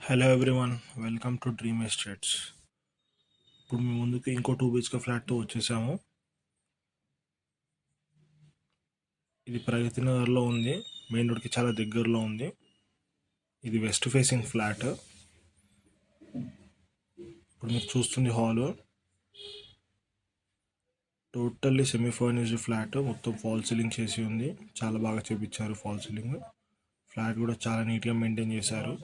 Hello everyone, welcome to dream estates. ఇప్పుడు మీ ముందుకి ఇంకో 2 BHK ఫ్లాట్తో వచ్చేసాము. ఇది ప్రగతి నగర్లో ఉంది, మెయిన్ రోడ్కి చాలా దగ్గరలో ఉంది. ఇది వెస్ట్ ఫేసింగ్ ఫ్లాట్. ఇప్పుడు మీరు చూస్తుంది hall. Totally semi furnished flat, మొత్తం ఫాల్ సీలింగ్ చేసి ఉంది. చాలా బాగా చేపించారు ఫాల్ సీలింగ్. ఫ్లాట్ కూడా చాలా నీట్గా మెయింటైన్ చేశారు.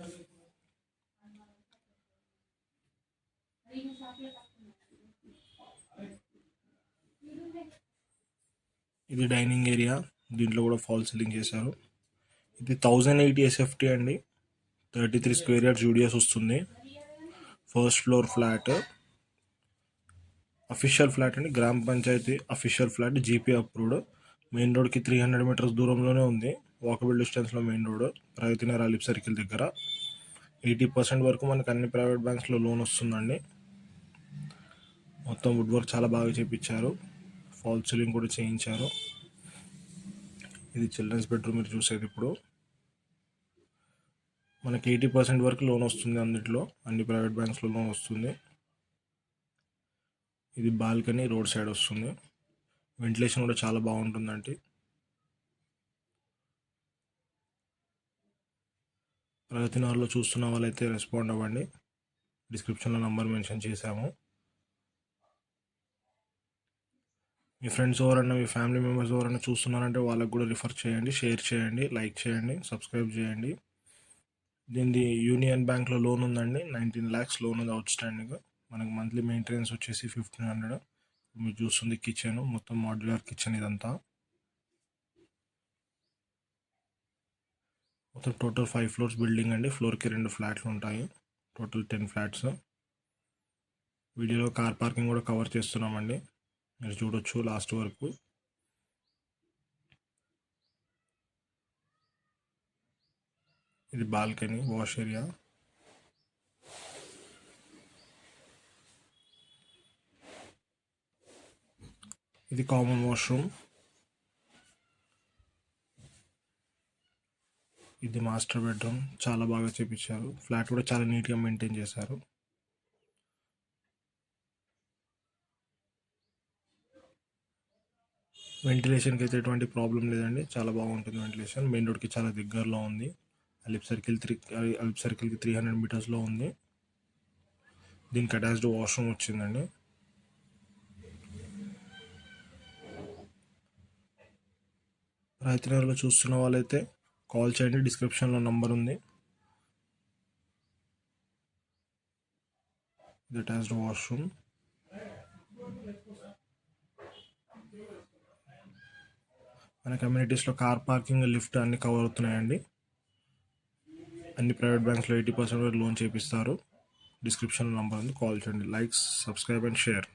ఇది డైనింగ్ ఏరియా, దీంట్లో కూడా ఫాల్ సీలింగ్ చేశారు. ఇది 1080 SFT అండి, 33 స్క్వేర్ యార్డ్స్ యూడిఎస్ వస్తుంది. First floor flat, official flat అండి, gram panchayat official flat, GP approved. Main రోడ్కి 300 మీటర్స్ దూరంలోనే ఉంది, వాకబుల్ డిస్టెన్స్లో మెయిన్ రోడ్, ప్రగతి నగర్ అలిప్ సర్కిల్ దగ్గర. 80% వరకు మనకు అన్ని ప్రైవేట్ బ్యాంక్స్లో లోన్ వస్తుందండి. మొత్తం వుడ్ వర్క్ చాలా బాగా చేయించారు, ఫాల్ సీలింగ్ కూడా చేయించారు. ఇది చిల్డ్రన్స్ బెడ్రూమ్ మీరు చూసేది. ఇప్పుడు మనకి 80% వరకు లోన్ వస్తుంది, అన్నింటిలో అన్ని ప్రైవేట్ బ్యాంక్స్లో లోన్ వస్తుంది. ఇది బాల్కనీ రోడ్ సైడ్ వస్తుంది, వెంటిలేషన్ కూడా చాలా బాగుంటుందండి. ప్రగతి నగర్లో చూస్తున్న వాళ్ళైతే రెస్పాండ్ అవ్వండి, డిస్క్రిప్షన్లో నంబర్ మెన్షన్ చేశాము. మీ ఫ్రెండ్స్ ఎవరన్నా, మీ ఫ్యామిలీ మెంబర్స్ ఎవరైనా చూస్తున్నారంటే వాళ్ళకు కూడా రిఫర్ చేయండి, షేర్ చేయండి, లైక్ చేయండి, సబ్స్క్రైబ్ చేయండి. దీనిది యూనియన్ బ్యాంక్లో లోన్ ఉందండి, 19 lakhs లోన్ ఉంది అవుట్ స్టాండింగ్. మనకు మంత్లీ మెయింటెనెన్స్ వచ్చేసి 1500. మీరు చూస్తుంది కిచెన్, మొత్తం మాడ్యులర్ కిచెన్. ఇదంతా మొత్తం టోటల్ 5 floors బిల్డింగ్ అండి. ఫ్లోర్కి 2 ఫ్లాట్లు ఉంటాయి, టోటల్ 10 ఫ్లాట్స్. వీడియోలో కార్ పార్కింగ్ కూడా కవర్ చేస్తున్నామండి, మీరు చూడొచ్చు లాస్ట్ వరకు. ఇది బాల్కనీ, వాష్ ఏరియా. ఇది కామన్ వాష్రూమ్. ఇది మాస్టర్ బెడ్రూమ్, చాలా బాగా చేపించారు. ఫ్లాట్ కూడా చాలా నీట్గా మెయింటైన్ చేశారు. వెంటిలేషన్కి అయితే ఎటువంటి ప్రాబ్లం లేదండి, చాలా బాగుంటుంది వెంటిలేషన్. మెయిన్ రోడ్కి చాలా దగ్గరలో ఉంది, అలిప్ సర్కిల్కి 300 మీటర్స్లో ఉంది. దీనికి అటాచ్డ్ వాష్రూమ్ వచ్చిందండి. రైతునగర్లో చూస్తున్న వాళ్ళైతే కాల్ చేయండి, డిస్క్రిప్షన్లో నంబర్ ఉంది. ఇది అటాచ్డ్ వాష్రూమ్. మన కమ్యూనిటీస్లో కార్ పార్కింగ్, లిఫ్ట్ అన్ని కవర్ అవుతున్నాయండి. అన్ని ప్రైవేట్ బ్యాంక్స్లో 80% వరకు లోన్ చేపిస్తారు. డిస్క్రిప్షన్లో నంబర్ ఉంది, కాల్ చేయండి. Like, subscribe and share.